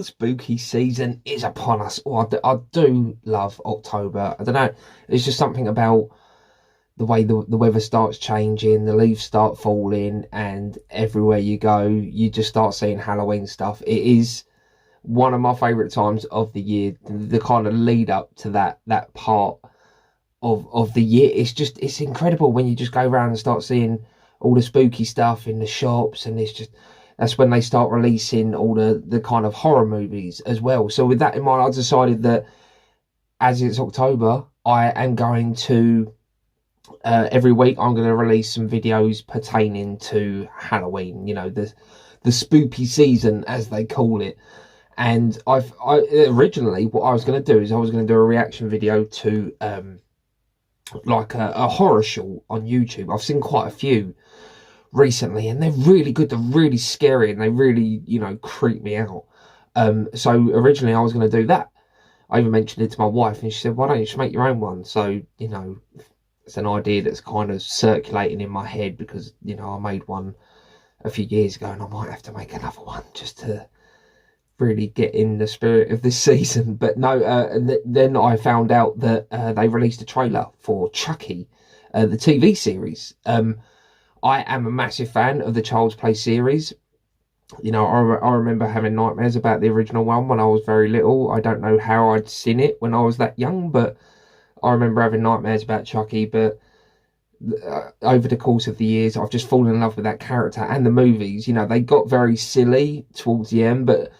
Spooky season is upon us. Oh, I do love October. I don't know. There's just something about the way the weather starts changing, the leaves start falling, and everywhere you go, you just start seeing Halloween stuff. It is one of my favourite times of the year. The kind of lead up to that part of the year. It's incredible when you just go around and start seeing all the spooky stuff in the shops, and that's when they start releasing all the kind of horror movies as well. So with that in mind, I decided that as it's October, I am going to every week I'm going to release some videos pertaining to Halloween. You know, the spooky season as they call it. And I originally what I was going to do is I was going to do a reaction video to like a horror show on YouTube. I've seen quite a few recently, and they're really good. They're really scary, and they really, you know, creep me out. So originally I was going to do that. I even mentioned it to my wife, and she said, "Why don't you just make your own one?" So, you know, it's an idea that's kind of circulating in my head because, you know, I made one a few years ago, and I might have to make another one just to really get in the spirit of this season. But no, and then I found out that they released a trailer for Chucky, the TV series. I am a massive fan of the Child's Play series. You know, I remember having nightmares about the original one when I was very little. I don't know how I'd seen it when I was that young, but I remember having nightmares about Chucky. But over the course of the years, I've just fallen in love with that character and the movies. You know, they got very silly towards the end, but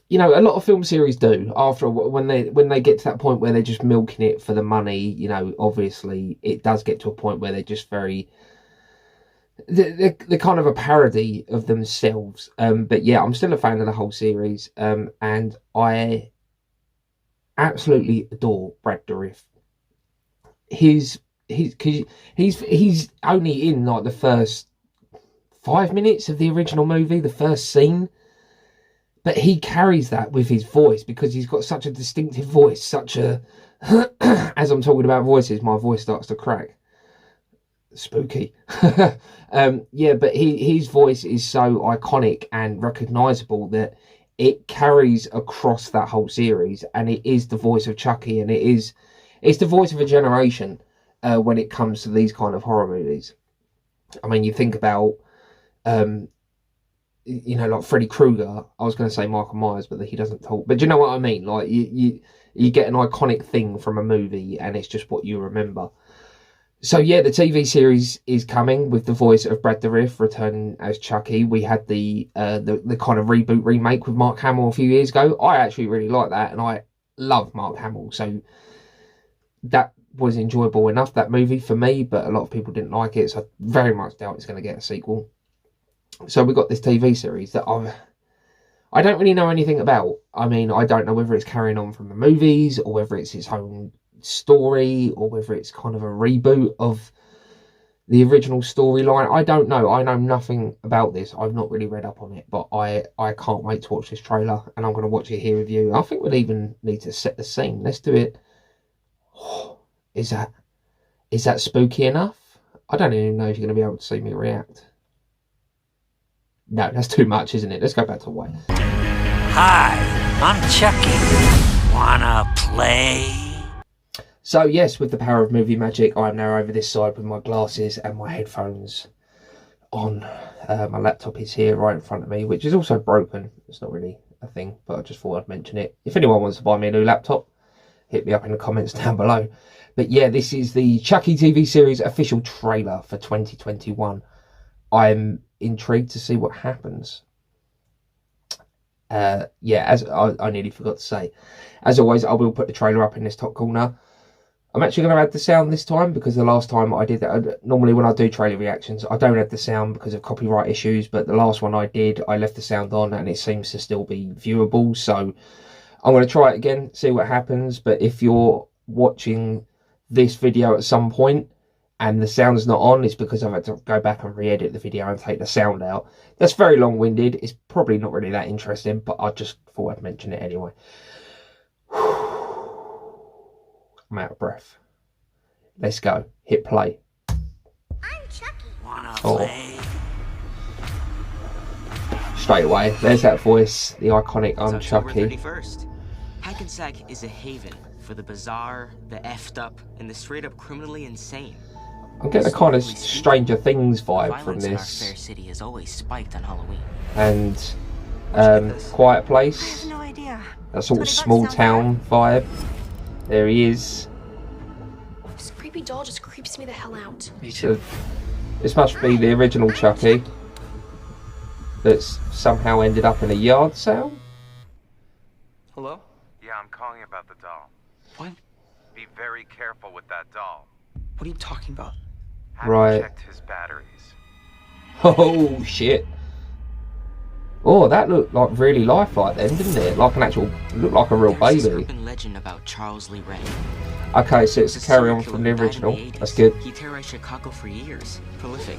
you know, a lot of film series do after when they get to that point where they're just milking it for the money. You know, obviously it does get to a point where they're just they're kind of a parody of themselves. But yeah, I'm still a fan of the whole series. And I absolutely adore Brad Dourif. He's only in like the first 5 minutes of the original movie, the first scene. But he carries that with his voice because he's got such a distinctive voice, such a... As I'm talking about voices, my voice starts to crack. Spooky. Yeah, but his voice is so iconic and recognisable that it carries across that whole series, and it is the voice of Chucky, and it's the voice of a generation when it comes to these kind of horror movies. I mean, you think about... you know, like Freddy Krueger. I was going to say Michael Myers, but he doesn't talk. But do you know what I mean? Like, you get an iconic thing from a movie, and it's just what you remember. So yeah, the TV series is coming with the voice of Brad Dourif returning as Chucky. We had the kind of reboot remake with Mark Hamill a few years ago. I actually really like that, and I love Mark Hamill. So that was enjoyable enough, that movie, for me, but a lot of people didn't like it, so I very much doubt it's going to get a sequel. So we got this TV series that I don't really know anything about. I mean, I don't know whether it's carrying on from the movies or whether it's its own story or whether it's kind of a reboot of the original storyline. I don't know. I know nothing about this. I've not really read up on it, but I can't wait to watch this trailer, and I'm going to watch it here with you. I think we'll even need to set the scene. Let's do it. Is that spooky enough? I don't even know if you're going to be able to see me react. No, that's too much, isn't it? Let's go back to white. Hi, I'm Chucky. Wanna play? So yes, with the power of movie magic, I'm now over this side with my glasses and my headphones on. My laptop is here right in front of me, which is also broken. It's not really a thing, but I just thought I'd mention it. If anyone wants to buy me a new laptop, hit me up in the comments down below. But yeah, this is the Chucky TV series official trailer for 2021. I'm intrigued to see what happens. Yeah, as I nearly forgot to say, as always, I will put the trailer up in this top corner. I'm actually going to add the sound this time because the last time I did that, normally when I do trailer reactions, I don't add the sound because of copyright issues, but the last one I did, I left the sound on and it seems to still be viewable. So I'm going to try it again, see what happens. But if you're watching this video at some point and the sound's not on, it's because I've had to go back and re-edit the video and take the sound out. That's very long-winded. It's probably not really that interesting, but I just thought I'd mention it anyway. I'm out of breath. Let's go. Hit play. I'm Chucky. Wanna play? straight away. There's that voice, the iconic I'm It's October Chucky. 31st. Hackensack is a haven for the bizarre, the effed up, and the straight up criminally insane. I'm getting a kind of Stranger Things vibe from Violence in our fair this. city has always spiked on Halloween. And Quiet I have Place. no idea. That sort of 20 bucks small sound town vibe. There he is. This creepy doll just creeps me the hell out. Me too. This must be the original Chucky that's somehow ended up in a yard sale. Hello? Yeah, I'm calling about the doll. What? Be very careful with that doll. What are you talking about? Have Right. you checked his batteries? Oh shit. Oh, that looked like really lifelike then, didn't it? Like an actual, looked like a real There's this baby. urban legend about Charles Lee Ray. Okay, so it's He was a a carry serial on killer from the who died in original. 80s. That's good. He terrorized Chicago for years. Prolific.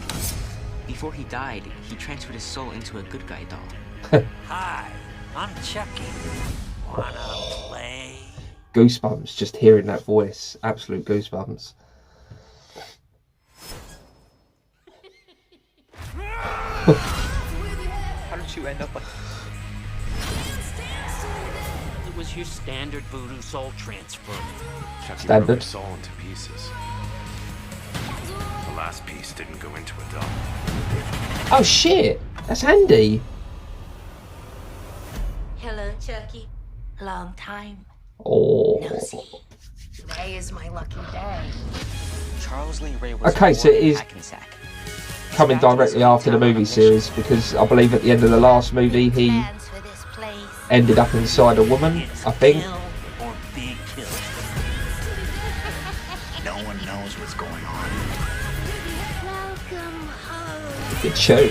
Before he died, he transferred his soul into a good guy doll. Hi, I'm Chucky. Wanna play? Goosebumps just hearing that voice. Absolute goosebumps. How did you end up like... It was your standard voodoo soul transfer. Chucky Standard. broke his soul into pieces. The last piece didn't go into a doll. Oh shit! That's Andy. Hello, Chucky. Long time. Oh. No see. Today is my lucky day. Charles Lee Ray was Okay, so born it in is Hackensack. coming directly after the movie series because I believe at the end of the last movie he Plans for this place. ended up inside a woman, I think. Kill or be killed. No one knows what's going on. Welcome home. Good show.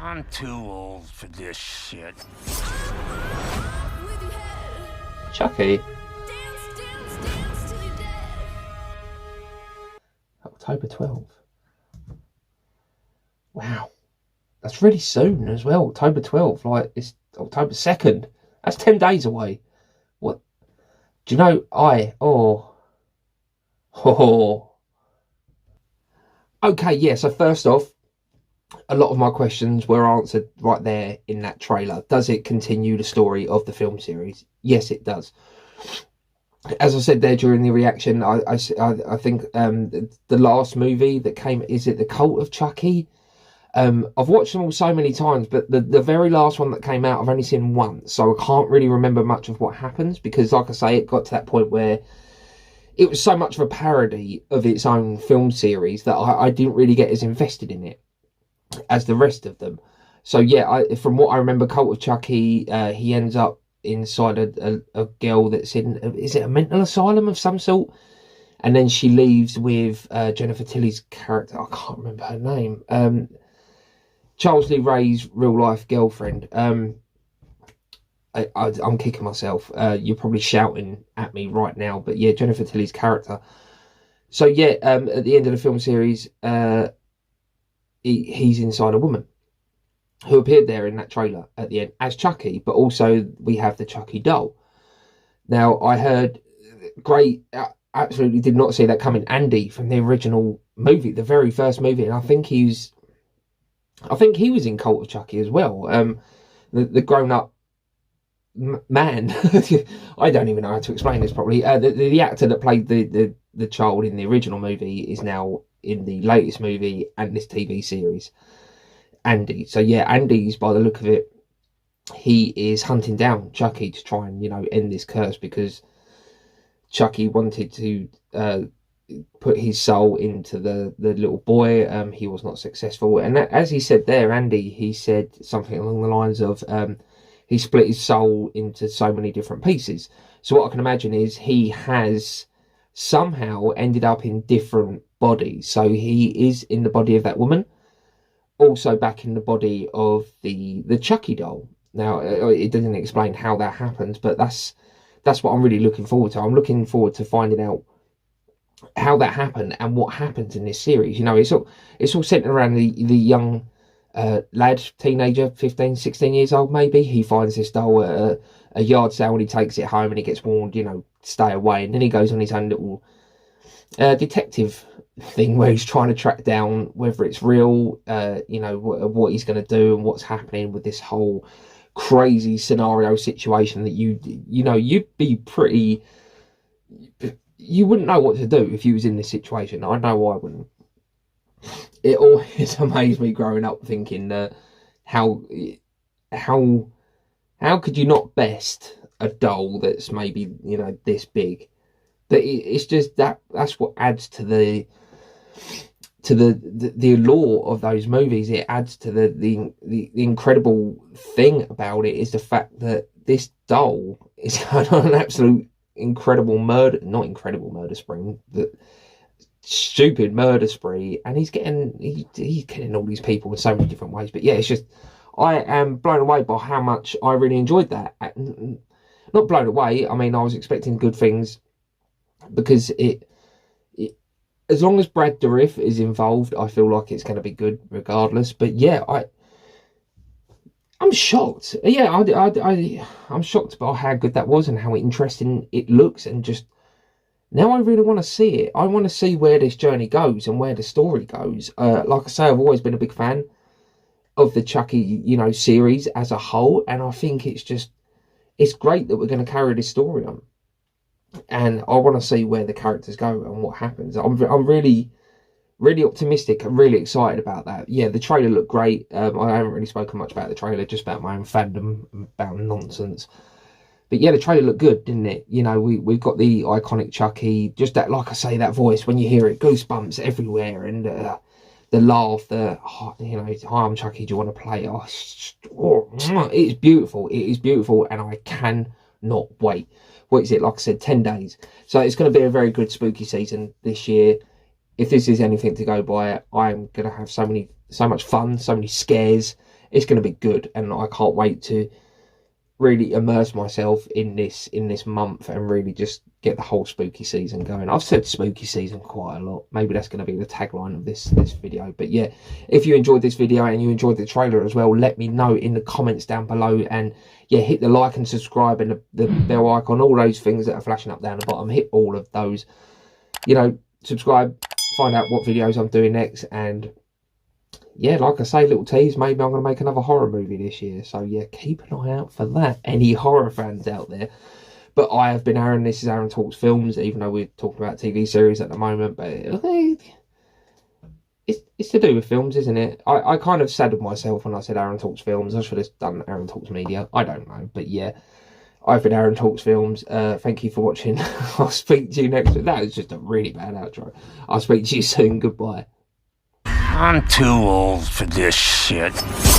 I'm too old for this shit. Chucky. October 12th. Wow. That's really soon as well. October 12th. Like, it's October 2nd. That's 10 days away. What? Do you know, Okay, yeah, so first off, a lot of my questions were answered right there in that trailer. Does it continue the story of the film series? Yes, it does. As I said there during the reaction, I think the last movie that came, is it The Cult of Chucky? I've watched them all so many times, but the very last one that came out, I've only seen once, so I can't really remember much of what happens because, like I say, it got to that point where it was so much of a parody of its own film series that I didn't really get as invested in it as the rest of them. So yeah, from what I remember, Cult of Chucky, he ends up inside a girl that's in, is it a mental asylum of some sort? And then she leaves with Jennifer Tilly's character, I can't remember her name, Charles Lee Ray's real life girlfriend. I'm kicking myself. You're probably shouting at me right now, but yeah, Jennifer Tilly's character. So yeah, at the end of the film series, he's inside a woman who appeared there in that trailer at the end as Chucky, but also we have the Chucky doll. Now, I heard absolutely did not see that coming, Andy from the original movie, the very first movie, and I think he was in Cult of Chucky as well. The grown-up man, I don't even know how to explain this properly. The actor that played the child in the original movie is now in the latest movie and this TV series, Andy. So yeah, Andy's, by the look of it, he is hunting down Chucky to try and, end this curse because Chucky wanted to put his soul into the little boy. He was not successful, and as he said there, Andy, he said something along the lines of he split his soul into so many different pieces. So what I can imagine is he has somehow ended up in different bodies. So he is in the body of that woman, also back in the body of the Chucky doll. Now, it doesn't explain how that happens, but that's what I'm really looking forward to. I'm looking forward to finding out how that happened and what happens in this series. It's all centered around the young lad, teenager, 15, 16 years old maybe. He finds this doll at a yard sale and he takes it home and he gets warned, stay away. And then he goes on his own little detective thing where he's trying to track down whether it's real, you know, what he's going to do and what's happening with this whole crazy scenario situation that you know, you'd be pretty, you wouldn't know what to do if you was in this situation. I know I wouldn't. It always amazed me growing up thinking how could you not best a doll that's maybe, you know, this big? But it's just that's what adds to the allure of those movies. It adds to the incredible thing about it is the fact that this doll is on an absolute incredible murder spree, the stupid murder spree, and he's getting all these people in so many different ways. But yeah, it's just, I am blown away by how much I really enjoyed that. Not blown away, I mean, I was expecting good things, because it as long as Brad Dourif is involved, I feel like it's going to be good regardless. But yeah, I'm shocked. Yeah, I'm shocked by how good that was and how interesting it looks, and just now I really want to see it. I want to see where this journey goes and where the story goes. Like I say, I've always been a big fan of the Chucky, you know, series as a whole, and I think it's great that we're going to carry this story on. And I want to see where the characters go and what happens. I'm really, really optimistic. I'm really excited about that. Yeah, the trailer looked great. I haven't really spoken much about the trailer, just about my own fandom, about nonsense. But yeah, the trailer looked good, didn't it? You know, we've got the iconic Chucky, just that, like I say, that voice, when you hear it, goosebumps everywhere, and the laugh, you know, hi, I'm Chucky, do you want to play? It's beautiful. It is beautiful, and I cannot wait. What is it, like I said, 10 days. So it's going to be a very good spooky season this year. If this is anything to go by, I'm going to have so much fun, so many scares. It's going to be good, and I can't wait to really immerse myself in this month and really just get the whole spooky season going. I've said spooky season quite a lot. Maybe that's going to be the tagline of this video. But yeah, if you enjoyed this video and you enjoyed the trailer as well, let me know in the comments down below. And yeah, hit the like and subscribe and the bell icon, all those things that are flashing up down the bottom. Hit all of those. You know, subscribe, find out what videos I'm doing next. And yeah, like I say, little tease, maybe I'm going to make another horror movie this year. So yeah, keep an eye out for that. Any horror fans out there. But I have been Aaron. This is Aaron Talks Films, even though we're talking about TV series at the moment. But it's to do with films, isn't it? I kind of said of myself when I said Aaron Talks Films. I should have done Aaron Talks Media. I don't know. But yeah, I've been Aaron Talks Films. Thank you for watching. I'll speak to you next week. That was just a really bad outro. I'll speak to you soon. Goodbye. I'm too old for this shit.